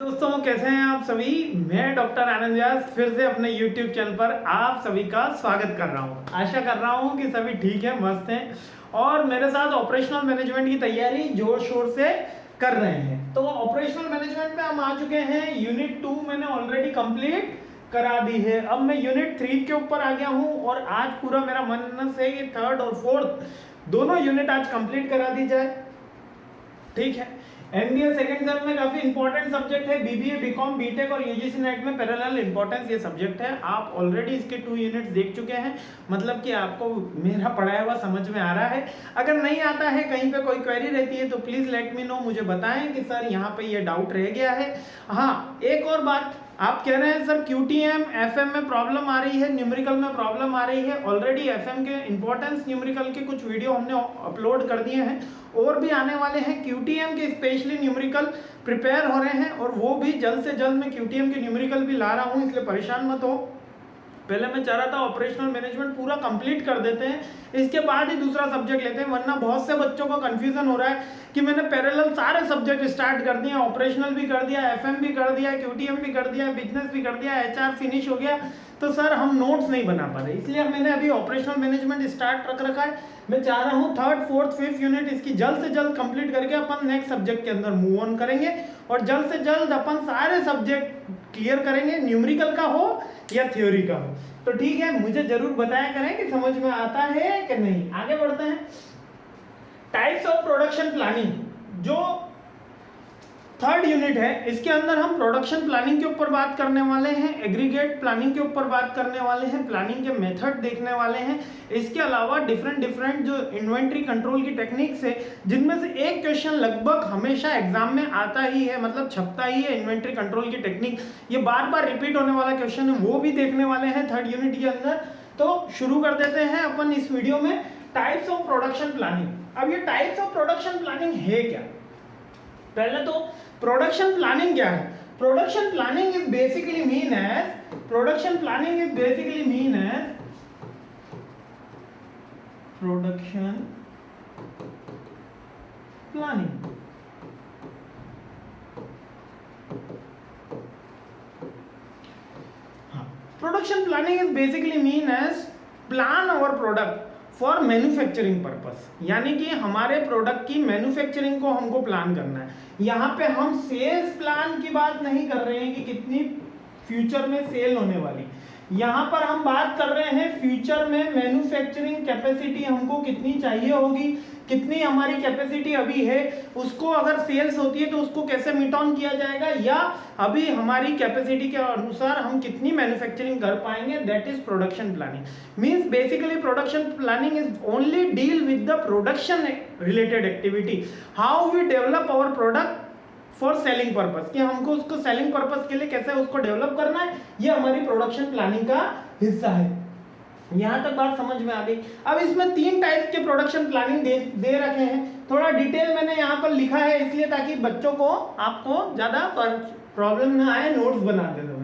दोस्तों कैसे हैं आप सभी। मैं डॉक्टर आनंद व्यास फिर से अपने YouTube चैनल पर आप सभी का स्वागत कर रहा हूं। आशा कर रहा हूं कि सभी ठीक है, मस्त हैं और मेरे साथ ऑपरेशनल मैनेजमेंट की तैयारी जोर शोर से कर रहे हैं। तो ऑपरेशनल मैनेजमेंट में हम आ चुके हैं। यूनिट 2 मैंने ऑलरेडी कंप्लीट करा दी है। अब मैं यूनिट 3 के ऊपर आ गया हूँ और आज पूरा मेरा मन से कि 3rd और 4th दोनों यूनिट आज कंप्लीट करा दी जाए। ठीक है। एमबीए सेकंड सेम में काफी इंपॉर्टेंट सब्जेक्ट है। बीबीए, बीकॉम, बीटेक और यूजीसी नेट में पैरेलल इंपॉर्टेंस ये सब्जेक्ट है। आप ऑलरेडी इसके 2 यूनिट्स देख चुके हैं, मतलब कि आपको मेरा पढ़ाया हुआ समझ में आ रहा है। अगर नहीं आता है, कहीं पे कोई क्वेरी रहती है तो प्लीज लेट मी नो, मुझे बताएं कि सर यहाँ पे ये डाउट रह गया है। हाँ, एक और बात, आप कह रहे हैं सर क्यूटीएम एफएम में प्रॉब्लम आ रही है, न्यूमेरिकल में प्रॉब्लम आ रही है। ऑलरेडी एफएम के इंपॉर्टेंस न्यूमेरिकल के कुछ वीडियो हमने अपलोड कर दिए हैं और भी आने वाले हैं। क्यूटीएम के स्पेशली न्यूमेरिकल प्रिपेयर हो रहे हैं और वो भी जल्द से जल्द मैं क्यूटीएम के न्यूमेरिकल भी ला रहा हूँ, इसलिए परेशान मत हो। पहले मैं चाह रहा था ऑपरेशनल मैनेजमेंट पूरा कंप्लीट कर देते हैं, इसके बाद ही दूसरा सब्जेक्ट लेते हैं, वरना बहुत से बच्चों को कंफ्यूजन हो रहा है कि मैंने पैरेलल सारे सब्जेक्ट स्टार्ट कर दिए, ऑपरेशनल भी कर दिया, एफएम भी कर दिया, क्यूटीएम भी कर दिया, बिजनेस भी कर दिया, एचआर फिनिश हो गया, तो सर हम नोट्स नहीं बना पा रहे। इसलिए मैंने अभी ऑपरेशनल मैनेजमेंट स्टार्ट रख रखा है। मैं चाह रहा हूँ 3rd, 4th, 5th यूनिट इसकी जल्द से जल्द कंप्लीट करके अपन नेक्स्ट सब्जेक्ट के अंदर मूव ऑन करेंगे और जल्द से जल्द अपन सारे सब्जेक्ट क्लियर करेंगे, न्यूमेरिकल का हो या थ्योरी का हो। तो ठीक है, मुझे जरूर बताया करें कि समझ में आता है कि नहीं। आगे बढ़ते हैं। टाइप्स ऑफ प्रोडक्शन प्लानिंग, जो 3rd यूनिट है, इसके अंदर हम प्रोडक्शन प्लानिंग के ऊपर बात करने वाले हैं, एग्रीगेट प्लानिंग के ऊपर बात करने वाले हैं, प्लानिंग के मेथड देखने वाले हैं। इसके अलावा डिफरेंट जो इन्वेंट्री कंट्रोल की टेक्निक्स है, जिनमें से एक क्वेश्चन लगभग हमेशा एग्जाम में आता ही है, मतलब छपता ही है, इन्वेंट्री कंट्रोल की टेक्निक, ये बार बार रिपीट होने वाला क्वेश्चन है, वो भी देखने वाले हैं 3rd यूनिट के अंदर। तो शुरू कर देते हैं अपन इस वीडियो में टाइप्स ऑफ प्रोडक्शन प्लानिंग। अब ये टाइप्स ऑफ प्रोडक्शन प्लानिंग है क्या? पहले तो प्रोडक्शन प्लानिंग क्या है? Production planning is basically mean as production planning production planning is basically mean as plan our product for manufacturing purpose, यानी कि हमारे प्रोडक्ट की मैन्युफैक्चरिंग को हमको प्लान करना है। यहाँ पे हम सेल्स प्लान की बात नहीं कर रहे हैं कि कितनी फ्यूचर में सेल होने वाली, यहाँ पर हम बात कर रहे हैं फ्यूचर में मैन्युफैक्चरिंग कैपेसिटी हमको कितनी चाहिए होगी, कितनी हमारी कैपेसिटी अभी है, उसको अगर सेल्स होती है तो उसको कैसे मीट ऑन किया जाएगा, या अभी हमारी कैपेसिटी के अनुसार हम कितनी मैन्युफैक्चरिंग कर पाएंगे। That is production planning. Means basically production planning is only deal with the production related activity, how we develop our product for selling purpose, कि हमको उसको सेलिंग पर्पस के लिए कैसे उसको डेवलप करना है, ये हमारी प्रोडक्शन प्लानिंग का हिस्सा है। यहां तक बात समझ में आ गई। अब इसमें 3 टाइप के प्रोडक्शन प्लानिंग दे रखे हैं, थोड़ा डिटेल मैंने यहाँ पर लिखा है इसलिए ताकि बच्चों को आपको ज्यादा प्रॉब्लम ना आए, नोट्स बना दे दो।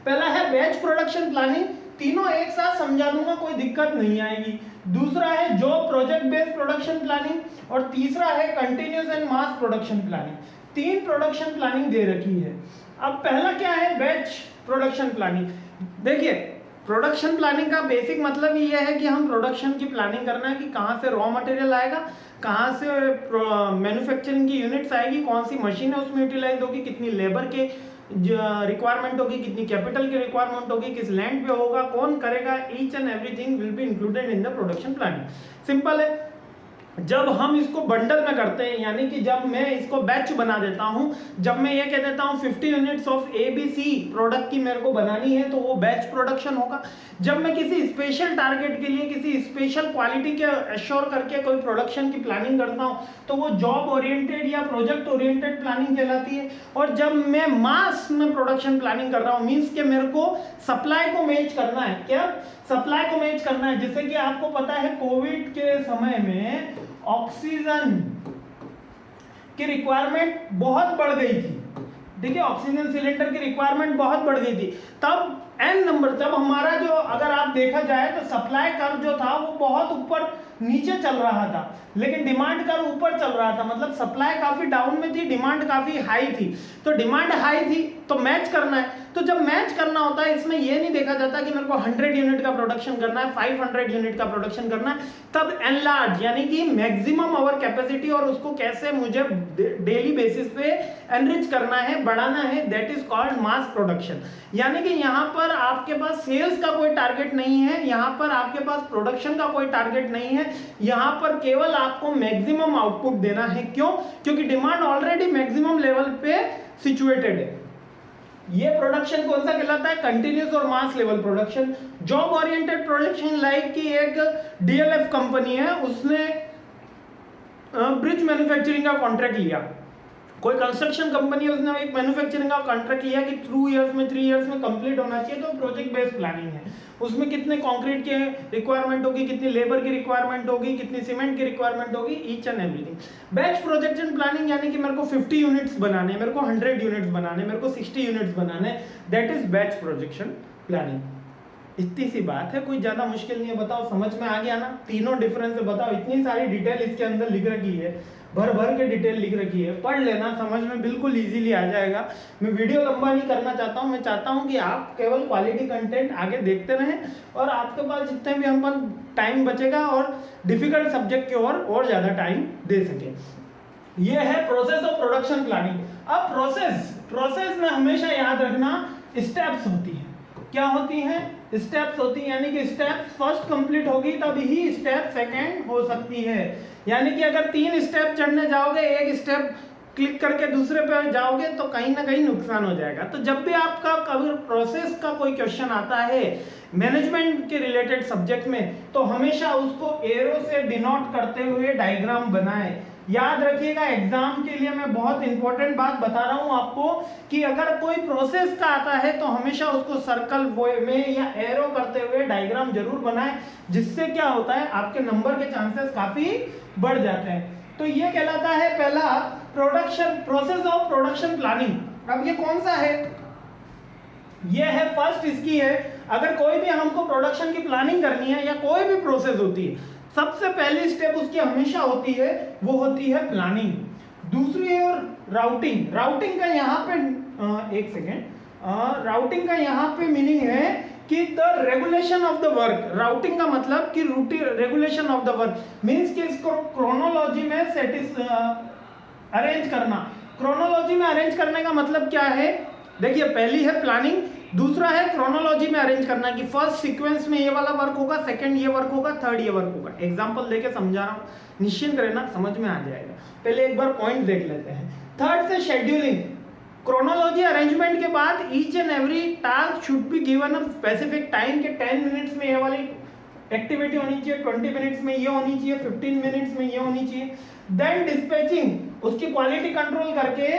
पहला है बैच प्रोडक्शन प्लानिंग, तीनों एक साथ समझा दूंगा, कोई दिक्कत नहीं आएगी। दूसरा है job project based production planning और तीसरा है continuous and mass production planning. 3 production planning दे रखी है। अब पहला क्या है? Batch production planning. देखिए, प्रोडक्शन प्लानिंग का बेसिक मतलब ये है कि हम प्रोडक्शन की प्लानिंग करना है कि कहाँ से रॉ मटेरियल आएगा, कहाँ से मैन्युफैक्चरिंग की यूनिट्स आएगी, कौन सी मशीन है उसमें यूटिलाइज होगी, कितनी लेबर के रिक्वायरमेंट होगी, कितनी कैपिटल की रिक्वायरमेंट होगी, किस लैंड पे होगा, कौन करेगा, each and everything will be included in the production planning. Simple है। जब हम इसको बंडल में करते हैं, यानी कि जब मैं इसको बैच बना देता हूं, जब मैं ये कह देता हूं 50 यूनिट्स ऑफ ABC प्रोडक्ट की मेरे को बनानी है, तो वो बैच प्रोडक्शन होगा। जब मैं किसी स्पेशल टारगेट के लिए किसी स्पेशल क्वालिटी के एश्योर करके कोई प्रोडक्शन की प्लानिंग करता हूं, तो वो जॉब ओरिएंटेड या प्रोजेक्ट ओरिएंटेड प्लानिंग कहलाती है। और जब मैं मास में प्रोडक्शन प्लानिंग कर रहा हूं, मीन्स के मेरे को सप्लाई को मैच करना है। क्या? सप्लाई को मैच करना है। जैसे कि आपको पता है कोविड के समय में ऑक्सीजन की रिक्वायरमेंट बहुत बढ़ गई थी, ठीक है, ऑक्सीजन सिलेंडर की रिक्वायरमेंट बहुत बढ़ गई थी। तब एन नंबर, तब हमारा जो, अगर आप देखा जाए तो सप्लाई कर्व जो था वो बहुत ऊपर नीचे चल रहा था, लेकिन डिमांड कर्व ऊपर चल रहा था, मतलब सप्लाई काफी डाउन में थी, डिमांड काफी हाई थी। तो डिमांड हाई थी तो मैच करना है, तो जब मैच करना होता है इसमें ये नहीं देखा जाता कि मेरे को 100 यूनिट का प्रोडक्शन करना है, 500 यूनिट का प्रोडक्शन करना है, तब एनलार्ज यानी कि मैक्सिमम आवर कैपेसिटी और उसको कैसे मुझे डेली बेसिस पे एनरिच करना है, बढ़ाना है, that is called mass production. यानी कि यहाँ पर आपके पास सेल्स का कोई टारगेट नहीं है, यहाँ पर आपके पास प्रोडक्शन का कोई टारगेट नहीं है, यहाँ पर केवल आपको मैक्सिमम आउटपुट देना है। क्यों? क्योंकि डिमांड ऑलरेडी मैक्सिमम लेवल पे सिचुएटेड है। ये प्रोडक्शन कौन सा कहलाता है? कंटिन्यूस और mass level production. Job oriented production like कि एक डीएलएफ कंपनी है, उसने ब्रिज मैन्युफैक्चरिंग का कॉन्ट्रैक्ट लिया, कोई कंस्ट्रक्शन कंपनी है उसने एक मैन्युफैक्चरिंग का कॉन्ट्रैक्ट लिया कि 2 इयर्स में 3 इयर्स में कंप्लीट होना चाहिए, तो प्रोजेक्ट बेस्ड प्लानिंग है। उसमें कितने कंक्रीट के रिक्वायरमेंट होगी, कितनी लेबर की रिक्वायरमेंट होगी, कितनी सीमेंट की रिक्वायरमेंट होगी, each and everything. Batch projection planning यानी कि मेरे को 50 यूनिट्स बनाने, मेरे को 100 यूनिट्स बनाने, मेरे को 60 यूनिट्स बनाने, that is batch projection planning. इतनी सी बात है, कोई ज्यादा मुश्किल नहीं है। बताओ समझ में आ गया ना? तीनों डिफरेंस बताओ, इतनी सारी डिटेल इसके अंदर लिख रखी है, भर भर के डिटेल लिख रखी है, पढ़ लेना, समझ में बिल्कुल इजीली आ जाएगा। मैं वीडियो लंबा नहीं करना चाहता हूँ, मैं चाहता हूँ कि आप केवल क्वालिटी कंटेंट आगे देखते रहें और आपके पास जितने भी हम टाइम बचेगा और डिफिकल्ट सब्जेक्ट की ओर और ज्यादा टाइम दे सके। ये है प्रोसेस ऑफ प्रोडक्शन प्लानिंग। अब प्रोसेस में हमेशा याद रखना स्टेप्स होती है। क्या होती है? स्टेप्स होती है, यानी कि स्टेप फर्स्ट कंप्लीट होगी तब ही स्टेप सेकंड हो सकती है। यानी कि अगर 3 स्टेप चढ़ने जाओगे, एक स्टेप क्लिक करके दूसरे पे जाओगे तो कहीं ना कहीं नुकसान हो जाएगा। तो जब भी आपका कभी प्रोसेस का कोई क्वेश्चन आता है मैनेजमेंट के रिलेटेड सब्जेक्ट में, तो हमेशा उसको एरो से डिनोट करते हुए डायग्राम बनाएं। याद रखिएगा, एग्जाम के लिए मैं बहुत इंपॉर्टेंट बात बता रहा हूं आपको कि अगर कोई प्रोसेस का आता है तो हमेशा उसको सर्कल में या एरो करते हुए डायग्राम जरूर बनाएं, जिससे क्या होता है आपके नंबर के चांसेस काफी बढ़ जाते हैं। तो ये कहलाता है पहला प्रोसेस ऑफ प्रोडक्शन प्लानिंग। अब ये कौन सा है? ये है फर्स्ट, इसकी है। अगर कोई भी हमको प्रोडक्शन की प्लानिंग करनी है या कोई भी प्रोसेस होती है, सबसे पहली स्टेप उसकी हमेशा होती है, वो होती है प्लानिंग। दूसरी है और राउटिंग। राउटिंग का यहाँ पे एक सेकेंड, राउटिंग का यहाँ पे मीनिंग है कि the regulation of the work. Routing का मतलब कि routine regulation of the work means कि इसको क्रोनोलॉजी में अरेंज करना। क्रोनोलॉजी में अरेंज करने का मतलब क्या है? देखिए, पहली है प्लानिंग, दूसरा है क्रोनोलॉजी में अरेंज करना कि फर्स्ट सीक्वेंस में ये वाला वर्क होगा, सेकंड ये वर्क होगा, थर्ड ये वर्क होगा। एग्जांपल देके समझा रहा हूँ, निश्चिंत रहना, समझ में आ जाएगा। पहले एक बार पॉइंट देख लेते हैं। थर्ड से शेड्यूलिंग। क्रोनोलॉजी अरेंजमेंट के बाद each and every task should be given a specific time के 10 मिनट्स में ये वाली एक्टिविटी होनी चाहिए, 20 मिनट्स में ये होनी चाहिए, 15 मिनट्स में ये होनी चाहिए। देन डिस्पैचिंग, उसकी क्वालिटी कंट्रोल करके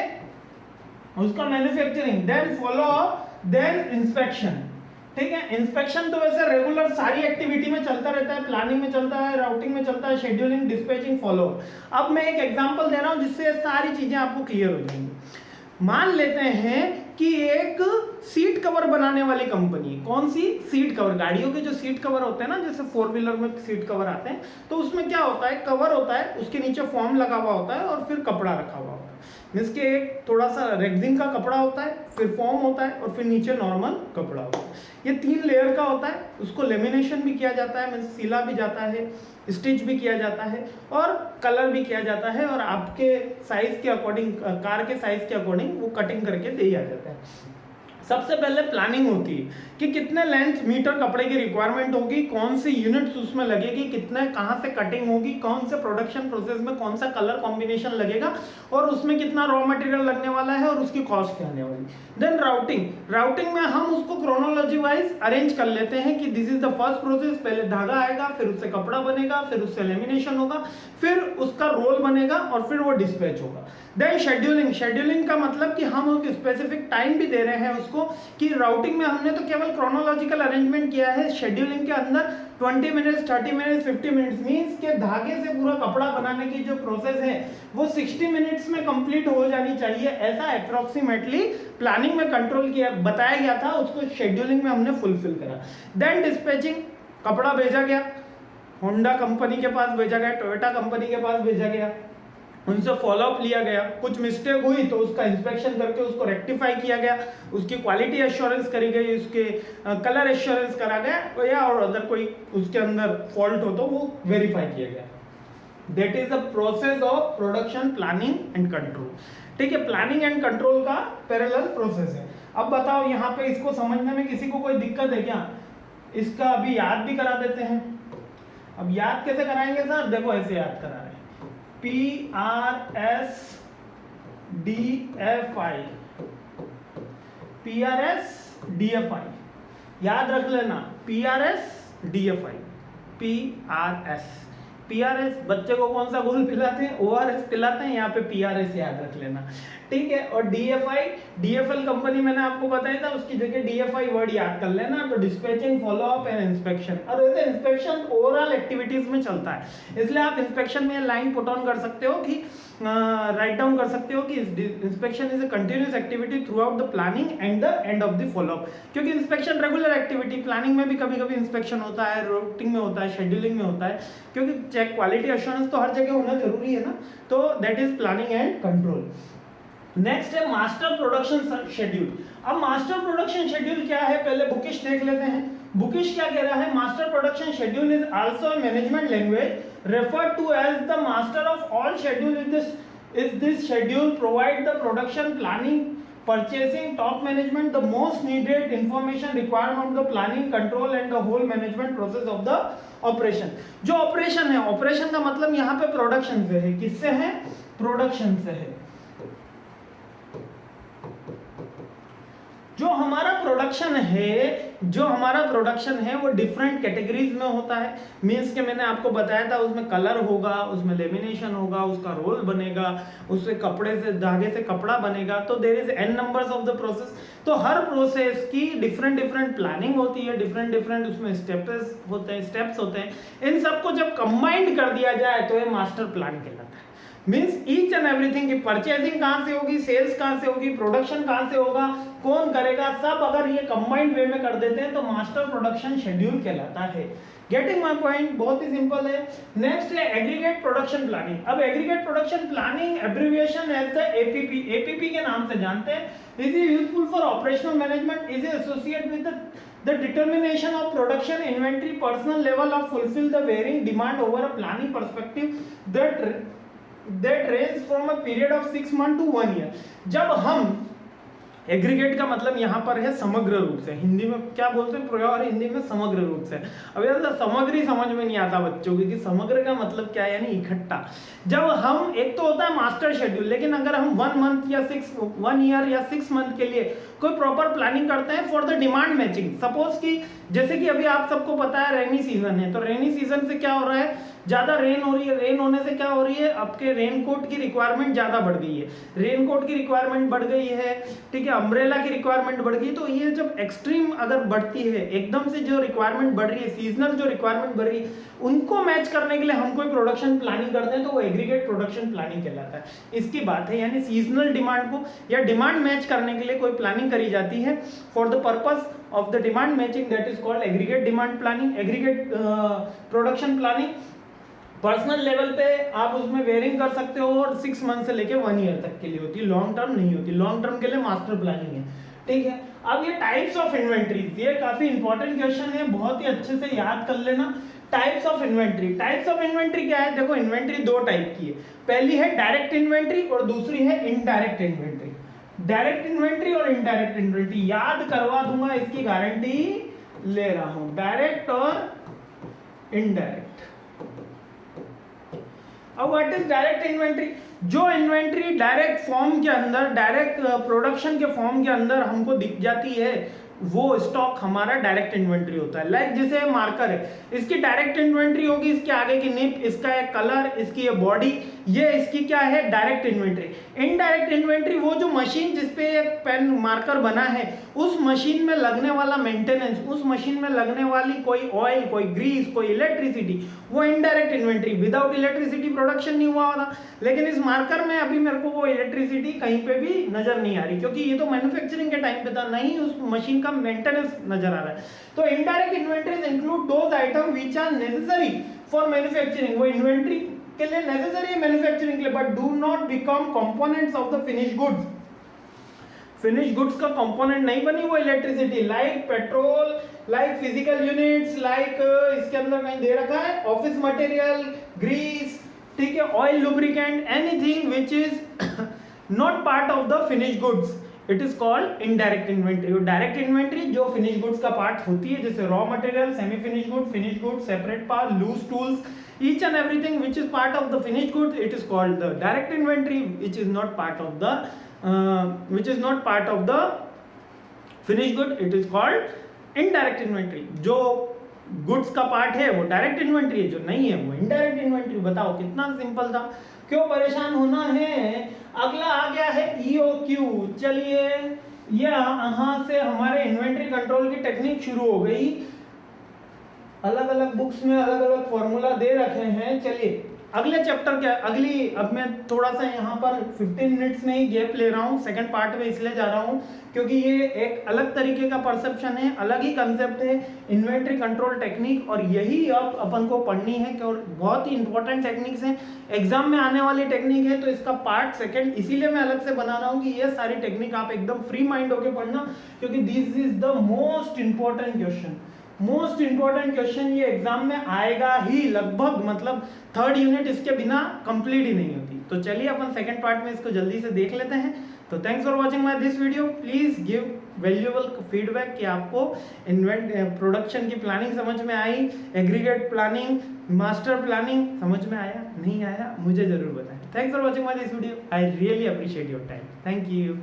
उसका manufacturing, then follow up, then inspection. ठीक है, इंस्पेक्शन तो वैसे रेगुलर सारी एक्टिविटी में चलता रहता है, प्लानिंग में चलता है, राउटिंग में चलता है, शेड्यूलिंग, डिस्पैचिंग, फॉलो। अब मैं एक एग्जांपल दे रहा हूं जिससे सारी चीजें आपको क्लियर हो जाएंगी। मान लेते हैं कि एक सीट कवर बनाने वाली कंपनी है। कौन सी? Seat cover. गाड़ियों के जो सीट कवर होते हैं ना, जैसे 4 व्हीलर में सीट कवर आते हैं, तो उसमें क्या होता है, कवर होता है, उसके नीचे फोम लगा हुआ होता है और फिर कपड़ा रखा हुआ होता है। मीन्स के एक थोड़ा सा रेक्सिन का कपड़ा होता है, फिर फोम होता है और फिर नीचे नॉर्मल कपड़ा होता है। ये 3 लेयर का होता है। उसको लेमिनेशन भी किया जाता है, मीन्स सिला भी जाता है, स्टिच भी किया जाता है और कलर भी किया जाता है, और आपके साइज के अकॉर्डिंग, कार के साइज के अकॉर्डिंग वो कटिंग करके दिया जाता है। सबसे पहले प्लानिंग होती है कि कितने लेंथ मीटर कपड़े की रिक्वायरमेंट होगी, कौन सी यूनिट्स उसमें लगेगी, कितने कहाँ से कटिंग होगी, कौन से प्रोडक्शन प्रोसेस में कौन सा कलर कॉम्बिनेशन लगेगा और उसमें कितना रॉ मटेरियल लगने वाला है और उसकी कॉस्ट क्या आने वाली। Then routing. राउटिंग में हम उसको क्रोनोलॉजी वाइज अरेंज कर लेते हैं कि this is the first process. पहले धागा आएगा, फिर उससे कपड़ा बनेगा, फिर उससे लेमिनेशन होगा, फिर उसका रोल बनेगा और फिर वो डिस्पैच होगा। Then scheduling. शेड्यूलिंग का मतलब कि हम एक स्पेसिफिक टाइम भी दे रहे हैं उसको, कि राउटिंग में हमने तो केवल क्रोनोलॉजिकल अरेंजमेंट किया है, शेड्यूलिंग के अंदर 20 मिनट्स, 30 मिनट्स, 50 मिनट्स मीन्स के धागे से पूरा कपड़ा बनाने की जो प्रोसेस है वो 60 मिनट्स में कंप्लीट हो जानी चाहिए। ऐसा अप्रोक्सीमेटली प्लानिंग में कंट्रोल किया, बताया गया था, उसको शेड्यूलिंग में हमने फुलफिल करा। देन डिस्पैचिंग, कपड़ा भेजा गया, होंडा कंपनी के पास भेजा गया, टोयोटा कंपनी के पास भेजा गया, उनसे फॉलोअप लिया गया, कुछ मिस्टेक हुई तो उसका इंस्पेक्शन करके उसको रेक्टिफाई किया गया, उसकी क्वालिटी एश्योरेंस करी गई, उसके कलर एश्योरेंस करा गया, या और अदर कोई उसके अंदर फॉल्ट हो तो वो वेरीफाई किया गया। That is the process of production planning and control. ठीक है, प्लानिंग एंड कंट्रोल का पैरेलल प्रोसेस है। अब बताओ यहाँ पे इसको समझने में किसी को कोई दिक्कत है क्या? इसका अभी याद भी करा देते हैं। अब याद कैसे कराएंगे सर? देखो ऐसे याद करा रहे हैं, PRS DFI, PRS DFI याद रख लेना, PRS DFI, PRS बच्चे को कौन सा घोल पिलाते हैं? ORS पिलाते हैं, यहाँ पे PRS याद रख लेना। ठीक है, और DFL कंपनी मैंने आपको बताया था, उसकी जगह DFI वर्ड याद कर लेना। तो डिस्पैचिंग, फॉलोअप एंड इंस्पेक्शन। और वैसे इंस्पेक्शन ओवरऑल एक्टिविटीज में चलता है, इसलिए आप इंस्पेक्शन में लाइन पुट ऑन कर सकते हो कि राइट डाउन कर सकते हो कि inspection is a continuous activity through out the planning and the end of the follow up. क्योंकि इंस्पेक्शन रेगुलर एक्टिविटी, प्लानिंग में भी कभी कभी इंस्पेक्शन होता है, रूटिंग में होता है, शेड्यूलिंग में होता है, क्योंकि चेक क्वालिटी एश्योरेंस तो हर जगह होना जरूरी है ना। तो that is planning and control. Next है मास्टर प्रोडक्शन शेड्यूल। अब मास्टर प्रोडक्शन शेड्यूल क्या है, पहले बुकिश देख लेते हैं। बुकिश क्या कह रहा है? Master production schedule is also a management language referred to as the master of all schedule. This schedule provide the production planning, purchasing, top management the most needed information required of the planning, control and the whole management process of the operation. जो operation है, operation का मतलब यहाँ पे production से है। किससे है? प्रोडक्शन से है। जो हमारा प्रोडक्शन है वो डिफरेंट कैटेगरीज में होता है। मींस के मैंने आपको बताया था, उसमें कलर होगा, उसमें लेमिनेशन होगा, उसका रोल बनेगा, उससे कपड़े से, धागे से कपड़ा बनेगा। तो there is n numbers of the process. तो हर प्रोसेस की डिफरेंट प्लानिंग होती है, डिफरेंट उसमें स्टेप्स होते हैं। इन सबको जब कंबाइंड कर दिया जाए तो ये मास्टर प्लान कहलाता है। मीन्स ईच एंड एवरीथिंग की परचेसिंग कहाँ से होगी, सेल्स कहाँ से होगी, प्रोडक्शन कहाँ से होगा, कौन करेगा, सब अगर ये कंबाइंड वे में कर देते हैं तो मास्टर प्रोडक्शन शेड्यूल कहलाता है। Getting my point? बहुत ही सिंपल है। नेक्स्ट है एग्रीगेट प्रोडक्शन प्लानिंग। अब aggregate production planning abbreviation as the APP के नाम से जानते हैं। Is useful for operational management, is associate with the determination of production inventory personal level of fulfill the varying demand over a planning perspective that range from a period of 6 months to 1 year। जब हम aggregate का मतलब यहाँ पर है समग्र रूप से, हिंदी में क्या बोलते हैं प्रयोग, हिंदी में समग्र रूप से। अब यार समग्र ही समझ में नहीं आता बच्चों को कि समग्र का मतलब क्या है, यानी इकट्ठा। जब हम, एक तो होता है मास्टर शेड्यूल, लेकिन अगर हम 1 मंथ या 1 ईयर या 6 मंथ के लिए कोई प्रॉपर प्लानिंग करते हैं for the demand matching. Suppose कि जैसे कि अभी आप सबको पता है रेनी सीजन है, तो रेनी सीजन से क्या हो रहा है, ज्यादा रेन हो रही है। रेन होने से क्या हो रही है, आपके रेनकोट की रिक्वायरमेंट ज्यादा बढ़ गई है, रेनकोट की रिक्वायरमेंट बढ़ गई है, ठीक है, अम्ब्रेला की रिक्वायरमेंट बढ़ गई। तो ये जब एक्सट्रीम अगर बढ़ती है, एकदम से जो रिक्वायरमेंट बढ़ रही है, सीजनल जो रिक्वायरमेंट बढ़ रही है, उनको मैच करने के लिए हम कोई प्रोडक्शन प्लानिंग करते हैं तो वो एग्रीगेट प्रोडक्शन प्लानिंग कहलाता है। इसकी बात है, यानी सीजनल डिमांड को या डिमांड मैच करने के लिए कोई प्लानिंग करी जाती है for the purpose of the demand matching, that is called aggregate demand planning, aggregate production planning. Personal level पे आप उसमें वेयरिंग कर सकते हो और 6 मंथ से लेके 1 ईयर तक के लिए होती है, लॉन्ग टर्म नहीं होती। लॉन्ग टर्म के लिए मास्टर प्लानिंग है, ठीक है। अब ये टाइप्स ऑफ इन्वेंट्रीज, ये काफी इंपॉर्टेंट क्वेश्चन है, बहुत ही अच्छे से याद कर लेना। Types of inventory, types of inventory क्या है? देखो इन्वेंट्री 2 टाइप की है, पहली है डायरेक्ट इन्वेंट्री और दूसरी है इनडायरेक्ट इन्वेंट्री। डायरेक्ट इन्वेंट्री और इनडायरेक्ट इन्वेंट्री याद करवा दूंगा, इसकी गारंटी ले रहा हूं, डायरेक्ट और इनडायरेक्ट। अब व्हाट इज डायरेक्ट इन्वेंट्री? जो इन्वेंट्री डायरेक्ट फॉर्म के अंदर, डायरेक्ट प्रोडक्शन के फॉर्म के अंदर हमको दिख जाती है, वो स्टॉक हमारा डायरेक्ट इन्वेंट्री होता है। लाइक जैसे मार्कर है, इसकी डायरेक्ट इन्वेंट्री होगी, इसके आगे की निप, इसका एक कलर, इसकी ये बॉडी, ये इसकी क्या है? Direct inventory. इनडायरेक्ट इन्वेंट्री वो जो मशीन जिसपे पेन मार्कर बना है, उस मशीन में लगने वाला मेंटेनेंस, उस मशीन में लगने वाली कोई ऑयल, कोई ग्रीस, कोई इलेक्ट्रिसिटी, वो indirect inventory. Without electricity production नहीं हुआ होता, लेकिन इस मार्कर में अभी मेरे को वो इलेक्ट्रिसिटी कहीं पे भी नजर नहीं आ रही, क्योंकि ये तो मैन्युफैक्चरिंग के टाइम पे था, नहीं उस मशीन का मेंटेनेंस नजर आ रहा है। तो indirect inventories include those item which are necessary for manufacturing, वो इन्वेंट्री के लिए नेसेसरी है मैन्युफैक्चरिंग के लिए, but do not become components of the finish goods. Finish goods का कंपोनेंट नहीं बनी वो electricity, like petrol, like physical units, like इसके अंदर कहीं दे रखा है ऑफिस मटेरियल, ग्रीस, ठीक है, oil, lubricant, anything which is not part of the finish goods, it is called indirect inventory. और डायरेक्ट इन्वेंट्री जो फिनिश गुड्स का पार्ट होती है, जैसे raw material, semi finish good, separate part, loose tools, each and everything which is part of the finished goods, it is called the direct inventory, which is not part of the finished good, it is called indirect inventory। जो goods का part है वो direct inventory है, जो नहीं है वो indirect inventory. बताओ कितना सिंपल था, क्यों परेशान होना है। अगला आ गया है EOQ। चलिए यहाँ से हमारे इन्वेंट्री कंट्रोल की टेक्निक शुरू हो गई। अलग अलग बुक्स में अलग अलग फॉर्मूला दे रखे हैं। चलिए अगले चैप्टर क्या, अब मैं थोड़ा सा यहाँ पर 15 मिनट्स में ही गैप ले रहा हूँ सेकंड पार्ट में, इसलिए जा रहा हूँ क्योंकि ये एक अलग तरीके का परसेप्शन है, अलग ही कंसेप्ट है इन्वेंट्री कंट्रोल टेक्निक, और यही अब अपन को पढ़नी है कि और बहुत ही इंपॉर्टेंट टेक्निक्स हैं, एग्जाम में आने वाली टेक्निक है। तो इसका पार्ट सेकंड इसीलिए मैं अलग से बना रहा हूँ कि ये सारी टेक्निक आप एकदम फ्री माइंड होकर पढ़ना, क्योंकि this is the most important question. ये एग्जाम में आएगा ही लगभग, मतलब थर्ड यूनिट इसके बिना कंप्लीट ही नहीं होती। तो चलिए अपन सेकंड पार्ट में इसको जल्दी से देख लेते हैं। तो thanks for watching my this video, please give valuable feedback कि आपको प्रोडक्शन की प्लानिंग समझ में आई, एग्रीगेट प्लानिंग, मास्टर प्लानिंग समझ में आया, नहीं आया मुझे जरूर बताएं। Thanks for watching my this video, I really appreciate your time, thank you.